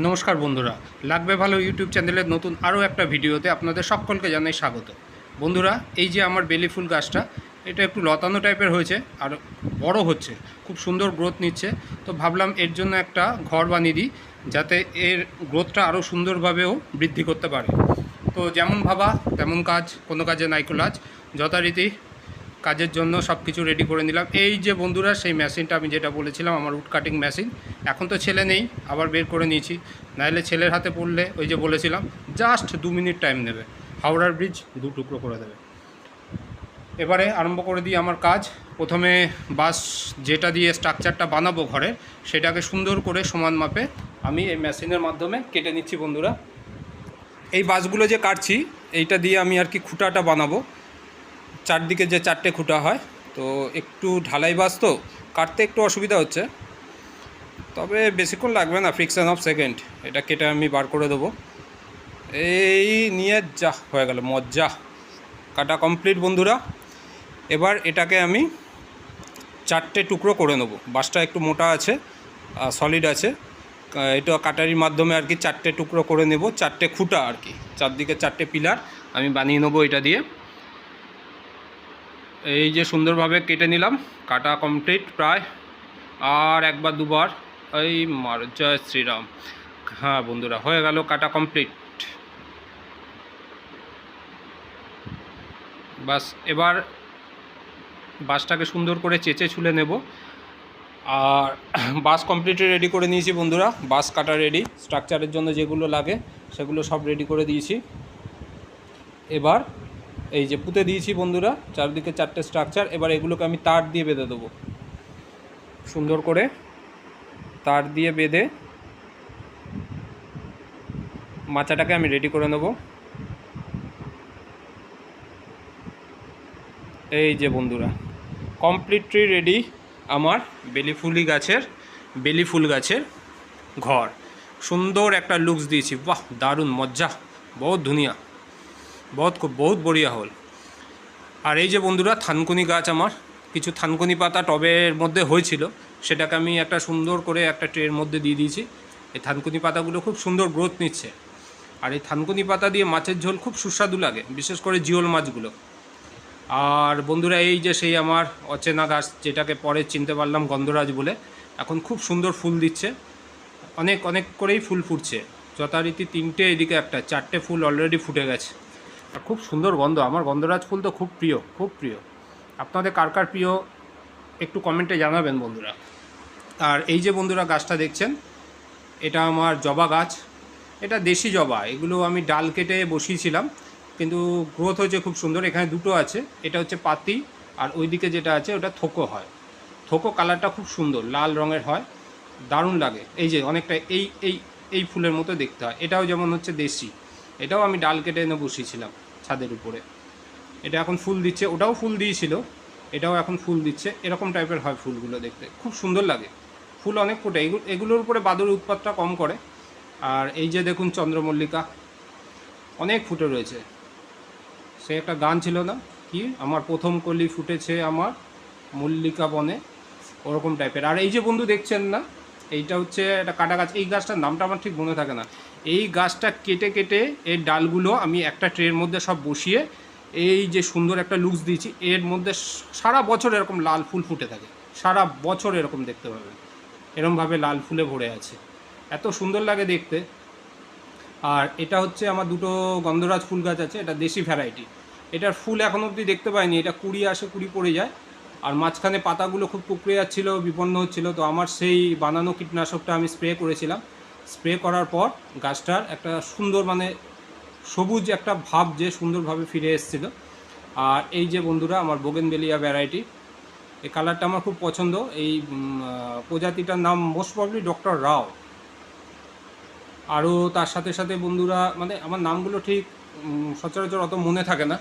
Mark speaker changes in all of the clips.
Speaker 1: নমস্কার বন্ধুরা, লাগবে ভালো ইউটিউব চ্যানেলের নতুন আরও একটা ভিডিওতে আপনাদের সকলকে জানাই স্বাগত। বন্ধুরা, এই যে আমার বেলি ফুল গাছটা, এটা একটু লতানো টাইপের হয়েছে আর বড় হচ্ছে, খুব সুন্দর গ্রোথ নিচ্ছে। তো ভাবলাম এর জন্য একটা ঘর বানিয়ে দিই, যাতে এর গ্রোথটা আরও সুন্দরভাবেও বৃদ্ধি করতে পারে। তো যেমন ভাবা তেমন কাজ, কোনো কাজে নাইকো লাজ। যথারীতি কাজের জন্য সব কিছু রেডি করে নিলাম। এই যে বন্ধুরা, সেই মেশিনটা আমি যেটা বলেছিলাম, আমার উড কাটিং মেশিন। এখন তো ছেলে নেই, আবার বের করে নিয়েছি, নাহলে ছেলের হাতে পড়লে ওই যে বলেছিলাম জাস্ট 2 মিনিট টাইম নেবে, হাওড়ার ব্রিজ 2 টুকরো করে দেবে। এবারে আরম্ভ করে দিই আমার কাজ। প্রথমে বাঁশ যেটা দিয়ে স্ট্রাকচারটা বানাবো ঘরে, সেটাকে সুন্দর করে সমান মাপে আমি এই মেশিনের মাধ্যমে কেটে নিচ্ছি। বন্ধুরা, এই বাঁশগুলো যে কাটছি, এইটা দিয়ে আমি আর কি খুঁটাটা বানাবো। চারদিকে যে 4টে খুঁটা হয়, তো একটু ঢালাই বাস, তো কাটতে একটু অসুবিধা হচ্ছে, তবে বেশিক্ষণ লাগবে না, ফ্রিকশন অফ সেকেন্ড। এটা কেটে আমি বার করে দেবো। এই নিয়ে যা হয়ে গেল, মজ্জা কাটা কমপ্লিট বন্ধুরা। এবার এটাকে আমি 4টে টুকরো করে নেব। বাঁশটা একটু মোটা আছে, সলিড আছে, এটা কাটারির মাধ্যমে আর কি 4টে টুকরো করে নেব। 4টে খুঁটা আর কি, চারদিকে 4টে পিলার আমি বানিয়ে নেবো এটা দিয়ে। এই যে সুন্দরভাবে কেটে নিলাম, কাটা কমপ্লিট প্রায়। আর একবার দুবার, এই মার জয় শ্রীরাম। হ্যাঁ বন্ধুরা, হয়ে গেল কাটা কমপ্লিট। বাস, এবার বাঁশটাকে সুন্দর করে চেঁচে ছুলে নেব। আর বাঁশ কমপ্লিটলি রেডি করে নিয়েছি বন্ধুরা। বাঁশ কাটা রেডি, স্ট্রাকচারের জন্য যেগুলো লাগে সেগুলো সব রেডি করে দিয়েছি। এবার এই যে পুঁতে দিয়েছি বন্ধুরা, চারদিকে 4টে স্ট্রাকচার। এবার এগুলোকে আমি তার দিয়ে বেঁধে দেবো, সুন্দর করে তার দিয়ে বেঁধে মাচাটাকে আমি রেডি করে নেব। এই যে বন্ধুরা, কমপ্লিটলি রেডি আমার বেলি ফুল গাছের ঘর। সুন্দর একটা লুকস দিয়েছি, বাহ দারুণ মজ্জা, বহুত ধুনিয়া, বহুত বড়িয়া হল। আর এই যে বন্ধুরা, থানকুনি গাছ, আমার কিছু থানকুনি পাতা টবের মধ্যে হয়েছিল, সেটাকে আমি একটা সুন্দর করে একটা ট্রের মধ্যে দিয়ে দিয়েছি। এই থানকুনি পাতাগুলো খুব সুন্দর গ্রোথ নিচ্ছে। আর এই থানকুনি পাতা দিয়ে মাছের ঝোল খুব সুস্বাদু লাগে, বিশেষ করে জিওল মাছগুলো। আর বন্ধুরা, এই যে সেই আমার অচেনা গাছ, যেটাকে পরে চিনতে পারলাম গন্ধরাজ বলে, এখন খুব সুন্দর ফুল দিচ্ছে, অনেক অনেক করেই ফুল ফুটছে। যথারীতি 3টে, এদিকে একটা, 4টে ফুল অলরেডি ফুটে গেছে। আর খুব সুন্দর গন্ধ, আমার গন্ধরাজ ফুল তো খুব প্রিয়, খুব প্রিয়। আপনাদের কার কার প্রিয় একটু কমেন্টে জানাবেন বন্ধুরা। আর এই যে বন্ধুরা গাছটা দেখছেন, এটা আমার জবা গাছ। এটা দেশি জবা, এগুলো আমি ডাল কেটে বসিয়েছিলাম, কিন্তু গ্রোথ হয়েছে খুব সুন্দর। এখানে দুটো আছে, এটা হচ্ছে পাতি, আর ওইদিকে যেটা আছে ওটা থোকো হয়। থোকো কালারটা খুব সুন্দর, লাল রঙের হয়, দারুণ লাগে। এই যে অনেকটা এই এই এই ফুলের মতো দেখতে হয়। এটাও যেমন হচ্ছে দেশি, এটাও আমি ডাল কেটে এনে বসিয়েছিলাম ছাদের উপরে। এটা এখন ফুল দিচ্ছে, ওটাও ফুল দিয়েছিল, এটাও এখন ফুল দিচ্ছে। এরকম টাইপের হয় ফুলগুলো, দেখতে খুব সুন্দর লাগে। ফুল অনেক ফোটে, এগুলোর উপরে বাদুড়ের উৎপাতটা কম করে। আর এই যে দেখুন চন্দ্রমল্লিকা, অনেক ফুটে রয়েছে। সে একটা গান ছিল না কি, আমার প্রথম কলি ফুটেছে আমার মল্লিকা বনে, ওরকম টাইপের। আর এই যে বন্ধু দেখছেন না, এইটা হচ্ছে একটা কাটা গাছ। এই গাছটার নামটা আমার ঠিক মনে থাকে না। এই গাছটা কেটে কেটে এর ডালগুলো আমি একটা ট্রের মধ্যে সব বসিয়ে এই যে সুন্দর একটা লুকস দিয়েছি। এর মধ্যে সারা বছর এরকম লাল ফুল ফুটে থাকে, সারা বছর এরকম দেখতে পাবেন, এরকমভাবে লাল ফুলে ভরে আছে, এত সুন্দর লাগে দেখতে। আর এটা হচ্ছে আমার দুটো গন্ধরাজ ফুল গাছ আছে, এটা দেশি ভ্যারাইটি। এটার ফুল এখন অবধি দেখতে পাইনি, এটা কুড়ি আসে, কুড়ি পড়ে যায়। আর মাঝখানে পাতাগুলো খুব কুকড়ে যাচ্ছিলো, বিপন্ন হচ্ছিলো, তো আমার সেই বানানো কীটনাশকটা আমি স্প্রে করেছিলাম। স্প্রে করার পর গাছটার একটা সুন্দর, মানে সবুজ একটা ভাব যে সুন্দরভাবে ফিরে এসেছিলো। আর এই যে বন্ধুরা, আমার বোগেনভেলিয়া ভ্যারাইটি, এই কালারটা আমার খুব পছন্দ। এই প্রজাতিটার নাম মোস্ট প্রবলি ডক্টর রাও। আরও তার সাথে সাথে বন্ধুরা, মানে আমার নামগুলো ঠিক সচরাচর অত মনে থাকে না,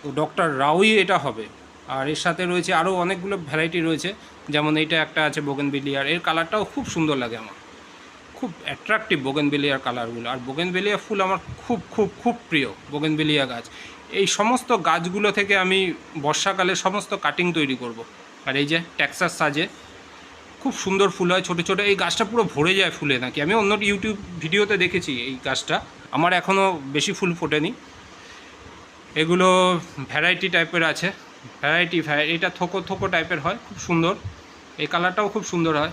Speaker 1: তো ডক্টর রাওই এটা হবে। আর এর সাথে রয়েছে আরও অনেকগুলো ভ্যারাইটি রয়েছে, যেমন এইটা একটা আছে বোগেনভেলিয়ার, এর কালারটাও খুব সুন্দর লাগে আমার, খুব অ্যাট্রাকটিভ বোগেনভেলিয়ার কালারগুলো। আর বোগেনভেলিয়া ফুল আমার খুব খুব খুব প্রিয়, বোগেনভেলিয়া গাছ। এই সমস্ত গাছগুলো থেকে আমি বর্ষাকালে সমস্ত কাটিং তৈরি করব। আর এই যে টেক্সাস সাজে, খুব সুন্দর ফুল হয় ছোটো ছোটো। এই গাছটা পুরো ভরে যায় ফুলে নাকি, আমি অন্য ইউটিউব ভিডিওতে দেখেছি এই গাছটা। আমার এখনও বেশি ফুল ফোটেনি। এগুলো ভ্যারাইটি টাইপের আছে, এটা থোকো থোকো টাইপের হয়, খুব সুন্দর। এই কালারটাও খুব সুন্দর হয়,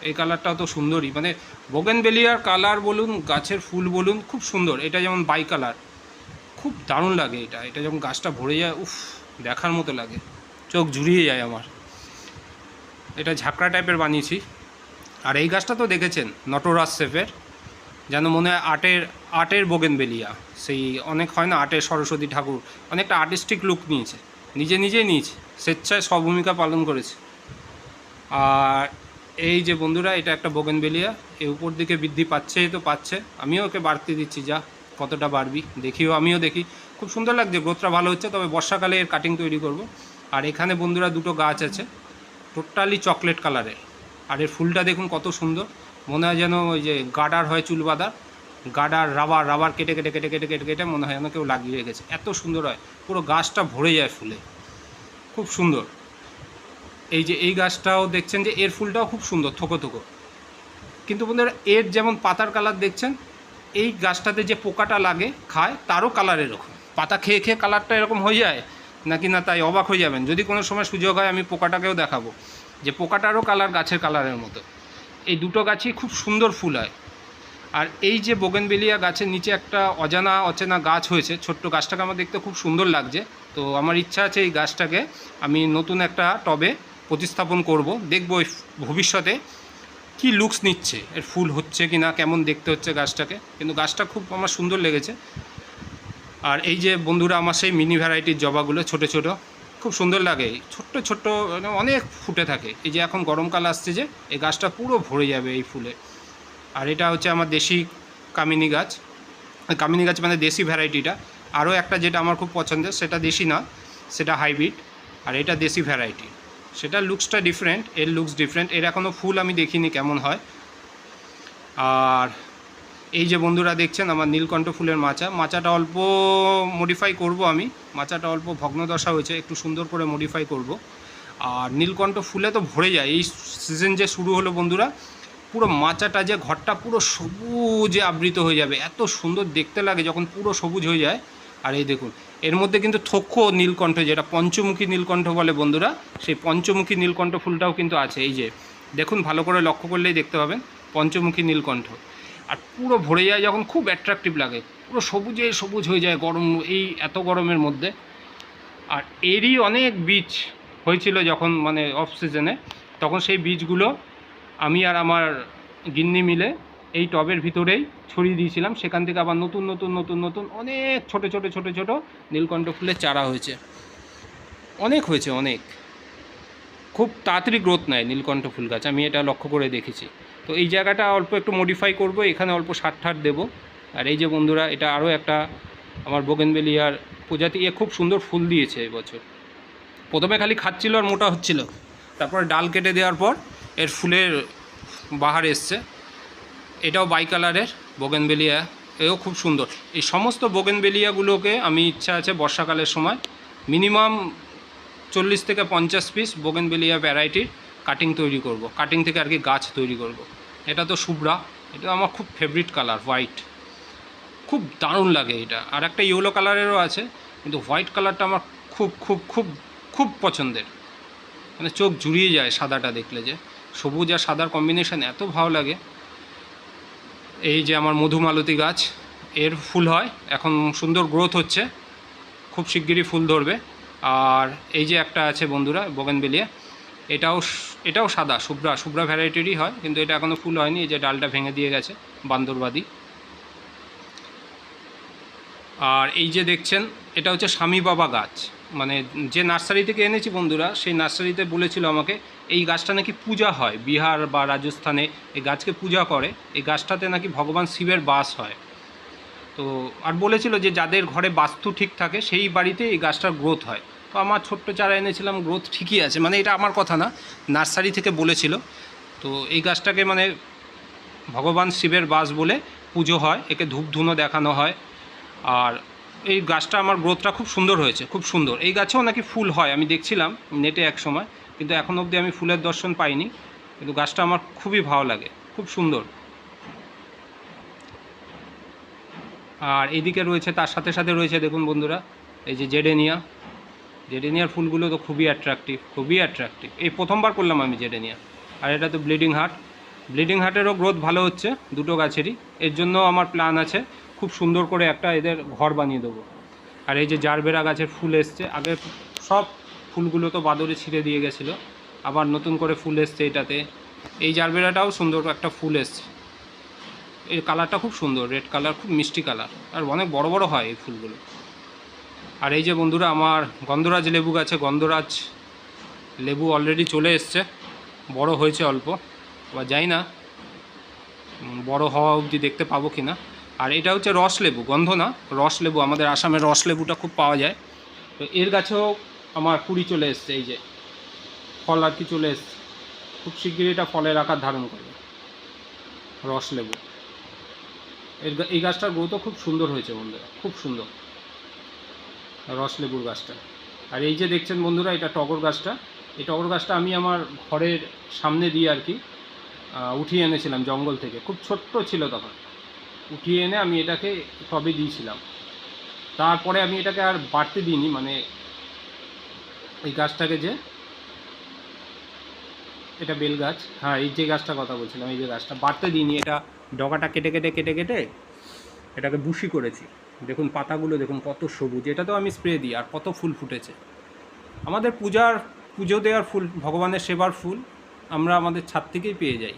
Speaker 1: এই কালারটাও তো সুন্দরই, মানে বোগেনভেলিয়ার কালার বলুন, গাছের ফুল বলুন, খুব সুন্দর। এটা যেমন বাই কালার, খুব দারুণ লাগে এটা যখন গাছটা ভরে যায়, উফ, দেখার মতো লাগে, চোখ জুড়িয়ে যায় আমার। এটা ঝাঁকড়া টাইপের বানিয়েছি। আর এই গাছটা তো দেখেছেন, নটরাজ শেপের, যেন মনে হয় আর্টের বোগেনভেলিয়া। সেই অনেক হয় না আর্টের সরস্বতী ঠাকুর, অনেকটা আর্টিস্টিক লুক নিয়েছে, নিজেই নিয়েছে, স্বেচ্ছায় স্বভূমিকা পালন করেছে। আর এই যে বন্ধুরা, এটা একটা বোগেনভেলিয়া, এর উপর দিকে বৃদ্ধি পাচ্ছে, আমিও ওকে বাড়তে দিচ্ছি, যা কতটা বাড়বি আমিও দেখি। খুব সুন্দর লাগছে, গ্রোথটা ভালো হচ্ছে, তবে বর্ষাকালে এর কাটিং তৈরি করব। আর এখানে বন্ধুরা দুটো গাছ আছে, টোটালি চকলেট কালারের। আর এর ফুলটা দেখুন কত সুন্দর, মনে হয় যেন ওই যে গার্ডার হয় চুল বাঁধার, গার্ডার রাবার কেটে কেটে কেটে কেটে কেটে কেটে মনে হয় যেন কেউ লাগিয়ে রেখেছে, এত সুন্দর হয়, পুরো গাছটা ভরে যায় ফুলে, খুব সুন্দর। এই যে এই গাছটাও দেখছেন যে এর ফুলটাও খুব সুন্দর, থোকো থোকো। কিন্তু বন্ধুরা, এর যেমন পাতার কালার দেখছেন, এই গাছটাতে যে পোকাটা লাগে খায়, তারও কালার এরকম, পাতা খেয়ে খেয়ে কালারটা এরকম হয়ে যায় নাকি না, তাই অবাক হয়ে যাবেন। যদি কোনো সময় সুযোগ হয় আমি পোকাটাকেও দেখাবো, যে পোকাটারও কালার গাছের কালারের মতো। এই দুটো গাছই খুব সুন্দর ফুল হয়। আর এই যে বোগেনভেলিয়া গাছের নিচে একটা অচেনা গাছ হয়েছে, ছোট্ট গাছটাকে আমার দেখতে খুব সুন্দর লাগছে। তো আমার ইচ্ছা আছে এই গাছটাকে আমি নতুন একটা টবে প্রতিস্থাপন করব, দেখব ভবিষ্যতে কি লুকস নিচ্ছে, এর ফুল হচ্ছে কি না, কেমন দেখতে হচ্ছে গাছটাকে। কিন্তু গাছটা খুব আমার সুন্দর লেগেছে। আর এই যে বন্ধুরা, আমার সেই মিনি ভ্যারাইটির জবাগুলো ছোটো ছোটো, খুব সুন্দর লাগে, ছোট্ট ছোট্ট, অনেক ফুটে থাকে। এই যে এখন গরমকাল আসছে, যে এই গাছটা পুরো ভরে যাবে এই ফুলে। আর এটা হচ্ছে আমার দেশি কামিনী গাছ মানে দেশি ভ্যারাইটিটা। আরও একটা যেটা আমার খুব পছন্দের, সেটা দেশি না, সেটা হাইব্রিড। আর এটা দেশি ভ্যারাইটি, সেটা লুকসটা ডিফারেন্ট, এর লুকস ডিফারেন্ট। এর এখনও ফুল আমি দেখিনি কেমন হয়। আর এই যে বন্ধুরা দেখছেন আমার নীলকণ্ঠ ফুলের মাচাটা অল্প মডিফাই করব আমি, মাচাটা অল্প ভগ্নদশা হয়েছে, একটু সুন্দর করে মডিফাই করব। আর নীলকণ্ঠ ফুলে তো ভরে যায়, এই সিজন যে শুরু হলো বন্ধুরা, পুরো মাচাটা যে ঘরটা পুরো সবুজে আবৃত হয়ে যাবে, এত সুন্দর দেখতে লাগে যখন পুরো সবুজ হয়ে যায়। আর এই দেখুন, এর মধ্যে কিন্তু থোকো নীলকণ্ঠ, যেটা পঞ্চমুখী নীলকণ্ঠ বলে বন্ধুরা, সেই পঞ্চমুখী নীলকণ্ঠ ফুলটাও কিন্তু আছে। এই যে দেখুন, ভালো করে লক্ষ্য করলেই দেখতে পাবেন পঞ্চমুখী নীলকণ্ঠ। আর পুরো ভরে যায় যখন, খুব অ্যাট্রাকটিভ লাগে, পুরো সবুজ হয়ে যায় গরম, এই এত গরমের মধ্যে। আর এরই অনেক বীজ হয়েছিল যখন, মানে অফ সিজনে, তখন সেই বীজগুলো আমি আর আমার গিন্নি মিলে এই টবের ভিতরেই ছড়িয়ে দিয়েছিলাম। সেখান থেকে আবার নতুন অনেক ছোটো নীলকণ্ঠ ফুলের চারা হয়েছে, অনেক হয়েছে, অনেক। খুব তাড়াতাড়ি গ্রোথ নেয় নীলকণ্ঠ ফুল গাছ, আমি এটা লক্ষ্য করে দেখেছি। তো এই জায়গাটা অল্প একটু মডিফাই করব, এখানে অল্প সার ঠার দেবো। আর এই যে বন্ধুরা, এটা আরও একটা আমার বোগেনভেলিয়ার প্রজাতি, এ খুব সুন্দর ফুল দিয়েছে এবছর। প্রথমে খালি খাচ্ছিল আর মোটা হচ্ছিল, তারপর ডাল কেটে দেওয়ার পর এর ফুলের বাহার এসছে। এটাও বাই কালারের বোগেনভেলিয়া, এও খুব সুন্দর। এই সমস্ত বোগেনভেলিয়াগুলোকে আমি ইচ্ছা আছে বর্ষাকালের সময় মিনিমাম 40 থেকে 50 পিস বোগেনভেলিয়া ভ্যারাইটির কাটিং তৈরি করব, কাটিং থেকে আর কি গাছ তৈরি করব। এটা তো শুভ্রা, এটা আমার খুব ফেভারিট কালার, হোয়াইট, খুব দারুণ লাগে এটা। আর একটা ইয়েলো কালারেরও আছে, কিন্তু হোয়াইট কালারটা আমার খুব খুব খুব খুব পছন্দের, মানে চোখ জুড়িয়ে যায় সাদাটা দেখলে, যে সবুজ আর সাদার কম্বিনেশান এত ভালো লাগে। এই যে আমার মধুমালতী গাছ, এর ফুল হয়, এখন সুন্দর গ্রোথ হচ্ছে, খুব শিগগিরই ফুল ধরবে। আর এই যে একটা আছে বন্ধুরা বোগেনভেলিয়া, এটাও সাদা, শুভ্রা ভ্যারাইটিরই হয়, কিন্তু এটা এখনও ফুল হয়নি। এই যে ডালটা ভেঙে দিয়ে গেছে বান্দরবাদী। আর এই যে দেখছেন, এটা হচ্ছে স্বামী বাবা গাছ, মানে যে নার্সারি থেকে এনেছি বন্ধুরা, সেই নার্সারিতে বলেছিল আমাকে এই গাছটা নাকি পূজা হয়, বিহার বা রাজস্থানে এই গাছকে পূজা করে, এই গাছটাতে নাকি ভগবান শিবের বাস হয়। তো আর বলেছিল যে যাদের ঘরে বাস্তু ঠিক থাকে সেই বাড়িতে এই গাছটার গ্রোথ হয়। তো আমার ছোট্ট চারা এনেছিলাম, গ্রোথ ঠিকই আছে, মানে এটা আমার কথা না, নার্সারি থেকে বলেছিল। তো এই গাছটাকে মানে ভগবান শিবের বাস বলে পুজো হয়, একে ধূপ ধুনো দেখানো হয়। আর এই গাছটা আমার গ্রোথটা খুব সুন্দর হয়েছে, খুব সুন্দর। এই গাছেও নাকি ফুল হয়, আমি দেখছিলাম নেটে এক সময়, কিন্তু এখন অবধি আমি ফুলের দর্শন পাইনি। কিন্তু গাছটা আমার খুবই ভালো লাগে, খুব সুন্দর। আর এইদিকে রয়েছে, তার সাথে সাথে রয়েছে দেখুন বন্ধুরা, এই যে জেডেনিয়ার ফুলগুলো তো খুবই অ্যাট্রাকটিভ। এই প্রথমবার করলাম আমি জেডেনিয়া। আর এটা তো ব্লিডিং হার্টেরও গ্রোথ ভালো হচ্ছে দুটো গাছেরই। এর জন্য আমার প্ল্যান আছে খুব সুন্দর করে একটা এদের ঘর বানিয়ে দেবো। আর এই যে জারবেরা গাছের ফুল এসছে, আগে সব ফুলগুলো তো বাদরে ছিঁড়ে দিয়ে গেছিলো, আবার নতুন করে ফুল এসছে এটাতে। এই জারবেরাটাও সুন্দর একটা ফুল এসছে, এর কালারটা খুব সুন্দর, রেড কালার, খুব মিষ্টি কালার, আর অনেক বড় বড় হয় এই ফুলগুলো। আর এই যে বন্ধুরা আমার গন্ধরাজ লেবু গাছে গন্ধরাজ লেবু অলরেডি চলে এসছে, বড় হয়েছে অল্প, আবার যাই না বড় হওয়া অবধি দেখতে পাবো কি না। আর এটা হচ্ছে রসলেবু, গন্ধ না, রসলেবু। আমাদের আসামের রসলেবুটা খুব পাওয়া যায়। তো এর গাছেও আমার কুড়ি চলে এসছে, এই যে ফল আর কি চলে এসছে। খুব শিগগিরই এটা ফলের আকার ধারণ করবে রসলেবু। এই গাছটার গ্রোথও খুব সুন্দর হয়েছে বন্ধুরা, খুব সুন্দর রসলেবুর গাছটা। আর এই যে দেখছেন বন্ধুরা, এটা টগর গাছটা। এই টগর গাছটা আমি আমার ঘরের সামনে দিয়ে আর কি উঠিয়ে এনেছিলাম জঙ্গল থেকে, খুব ছোট্ট ছিল তখন। উঠিয়ে এনে আমি এটাকে টবে দিয়েছিলাম, তারপরে আমি এটাকে আর বাড়তে দিইনি। মানে এই গাছটাকে, যে এটা বেল গাছ, হ্যাঁ এই যে গাছটার কথা বলছিলাম, এই যে গাছটা বাড়তে দিইনি, এটা ডগাটা কেটে এটাকে বুশি করেছি। দেখুন পাতাগুলো দেখুন কত সবুজ, এটা তো আমি স্প্রে দিই, আর কত ফুল ফুটেছে। আমাদের পুজো দেওয়ার ফুল, ভগবানের সেবার ফুল আমরা আমাদের ছাদ থেকেই পেয়ে যাই।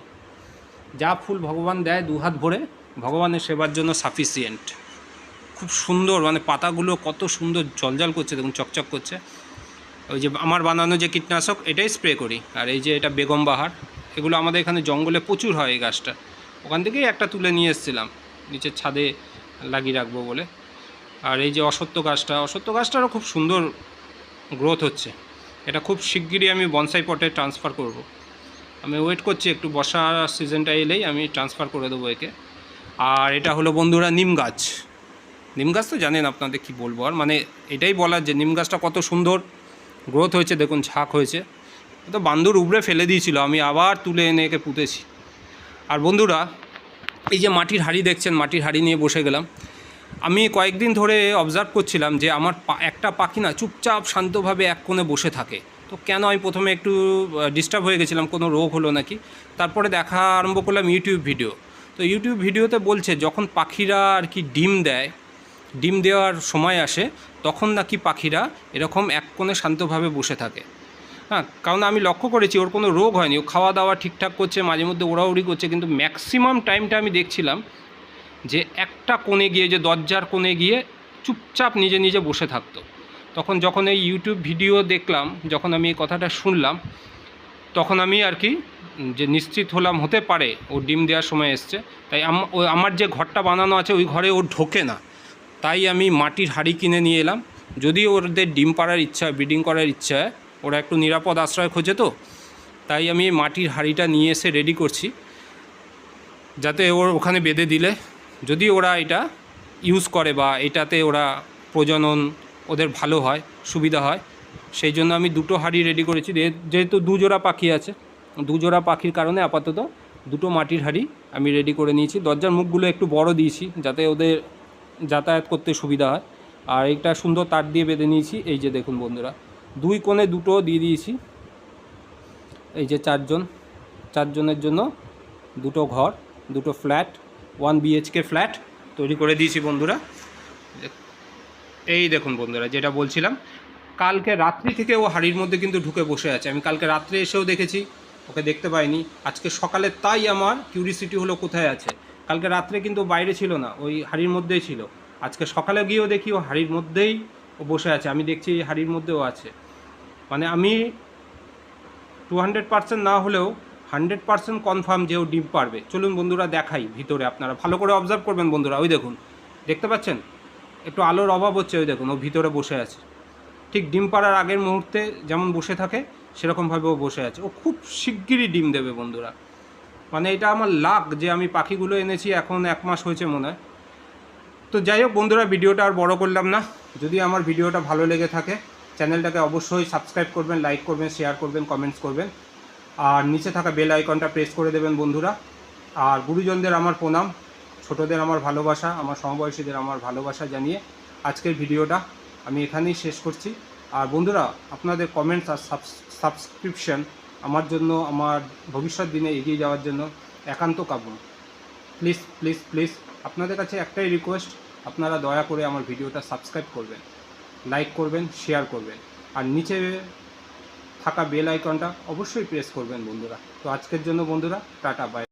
Speaker 1: যা ফুল ভগবান দেয় দুহাত ভরে, ভগবানের সেবার জন্য সাফিসিয়েন্ট। খুব সুন্দর, মানে পাতাগুলো কত সুন্দর জলজল করছে দেখুন, চকচক করছে। ওই যে আমার বানানো যে কীটনাশক, এটাই স্প্রে করি। আর এই যে এটা বেগম বাহার, এগুলো আমাদের এখানে জঙ্গলে প্রচুর হয় এই গাছটা। ওখান থেকেই একটা তুলে নিয়ে এসেছিলাম নিচের ছাদে লাগিয়ে রাখবো বলে। আর এই যে অশ্বত্থ গাছটারও খুব সুন্দর গ্রোথ হচ্ছে। এটা খুব শিগগিরই আমি বনসাই পটে ট্রান্সফার করব। আমি ওয়েট করছি একটু, বর্ষার সিজনটা এলেই আমি ট্রান্সফার করে দেবো একে। আর এটা হলো বন্ধুরা নিম গাছ তো জানেন আপনাদের কি বলবো আর, মানে এটাই বলার যে নিম গাছটা কত সুন্দর গ্রোথ হয়েছে দেখুন, ঝাঁক হয়েছে। তো বান্দর উপড়ে ফেলে দিয়েছিল, আমি আবার তুলে এনে একে পুঁতেছি। আর বন্ধুরা এই যে মাটির হাঁড়ি দেখছেন, মাটির হাঁড়ি নিয়ে বসে গেলাম। আমি কয়েকদিন ধরে অবজার্ভ করছিলাম যে আমার একটা পাখি না চুপচাপ শান্তভাবে এক কোণে বসে থাকে। তো কেন, আমি প্রথমে একটু ডিস্টার্ব হয়ে গেছিলাম, কোনো রোগ হলো নাকি। তারপরে দেখা আরম্ভ করলাম ইউটিউব ভিডিও। তো ইউটিউব ভিডিওতে বলছে যখন পাখিরা আর কি ডিম দেওয়ার সময় আসে, তখন নাকি পাখিরা এরকম এক কোণে শান্তভাবে বসে থাকে। হ্যাঁ, কারণ আমি লক্ষ্য করেছি ওর কোনো রোগ হয়নি, ও খাওয়া দাওয়া ঠিকঠাক করছে, মাঝে মধ্যে ওড়াউড়ি করছে, কিন্তু ম্যাক্সিমাম টাইমটা আমি দেখছিলাম যে একটা কোণে গিয়ে, যে দরজার কোণে গিয়ে চুপচাপ নিজে নিজে বসে থাকতো। যখন এই ইউটিউব ভিডিও দেখলাম, যখন আমি এই কথাটা শুনলাম, তখন আমি আর কি যে নিশ্চিত হলাম হতে পারে ও ডিম দেওয়ার সময় এসছে। তাই আমার যে ঘরটা বানানো আছে ওই ঘরে ও ঢোকে না, তাই আমি মাটির হাঁড়ি কিনে নিয়ে এলাম। যদি ওদের ডিম পাড়ার ইচ্ছা, ব্রিডিং করার ইচ্ছা, ওরা একটু নিরাপদ আশ্রয় খোঁজে, তো তাই আমি এই মাটির হাঁড়িটা নিয়ে এসে রেডি করছি, যাতে ওখানে বেঁধে দিলে যদি ওরা এটা ইউজ করে বা এটাতে ওরা প্রজনন ওদের ভালো হয়, সুবিধা হয়, সেই জন্য আমি দুটো হাঁড়ি রেডি করেছি। যেহেতু দুজোড়া পাখি আছে, দুজোড়া পাখির কারণে আপাতত দুটো মাটির হাঁড়ি আমি রেডি করে নিয়েছি। দরজার মুখগুলো একটু বড় দিয়েছি যাতে ওদের যাতায়াত করতে সুবিধা হয়। আর একটা সুন্দর তার দিয়ে বেঁধে নিয়েছি। এই যে দেখুন বন্ধুরা, দুই কোণে দুটো দিয়ে দিয়েছি। এই যে চারজনের জন্য দুটো ঘর, দুটো ফ্ল্যাট, 1 BHK ফ্ল্যাট তৈরি করে দিয়েছি বন্ধুরা। এই দেখুন বন্ধুরা, যেটা বলছিলাম, কালকে রাত্রি থেকে ও হাড়ির মধ্যে কিন্তু ঢুকে বসে আছে। আমি কালকে রাত্রে এসেও দেখেছি, ওকে দেখতে পাইনি। আজকে সকালে তাই আমার কিউরিসিটি হলো কোথায় আছে। কালকে রাত্রে কিন্তু বাইরে ছিল না, ওই হাড়ির মধ্যেই ছিল। আজকে সকালে গিয়েও দেখি ও হাড়ির মধ্যেই ও বসে আছে। আমি দেখছি এই হাড়ির মধ্যেও আছে। মানে আমি 200% না হলেও 100% কনফার্ম যে ও ডিম পারবে। চলুন বন্ধুরা দেখাই ভিতরে, আপনারা ভালো করে অবজার্ভ করবেন বন্ধুরা। ওই দেখুন, দেখতে পাচ্ছেন একটু আলোর অভাব হচ্ছে, ওই দেখুন ও ভিতরে বসে আছে। ঠিক ডিম পাড়ার আগের মুহূর্তে যেমন বসে থাকে সেরকমভাবে ও বসে আছে। ও খুব শিগগিরই ডিম দেবে বন্ধুরা। মানে এটা আমার লাক যে আমি পাখিগুলো এনেছি, এখন 1 মাস হয়েছে মনে হয়। তো যাই হোক বন্ধুরা, ভিডিওটা আর বড় করলাম না। যদি আমার ভিডিওটা ভালো লেগে থাকে চ্যানেলটাকে অবশ্যই সাবস্ক্রাইব করবেন, লাইক করবেন, শেয়ার করবেন, কমেন্টস করবেন। আর নিচে থাকা বেল আইকনটা প্রেস করে দেবেন বন্ধুরা। আর গুরুজনদের আমার প্রণাম, ছোটদের আমার ভালোবাসা, আমার সমবয়সীদের আমার ভালোবাসা জানিয়ে আজকের ভিডিওটা আমি এখানেই শেষ করছি। আর বন্ধুরা, আপনাদের কমেন্টস আর সাবস্ক্রিপশন আমার জন্য, আমার ভবিষ্যৎ দিনে এগিয়ে যাওয়ার জন্য একান্ত কাম্য। প্লিজ প্লিজ প্লিজ আপনাদের কাছে একটাই রিকোয়েস্ট, আপনারা দয়া করে আমার ভিডিওটা সাবস্ক্রাইব করবেন, লাইক করবেন, শেয়ার করবেন, আর নিচে থাকা বেল আইকনটা অবশ্যই প্রেস করবেন বন্ধুরা। তো আজকের জন্য বন্ধুরা টাটা, বাই।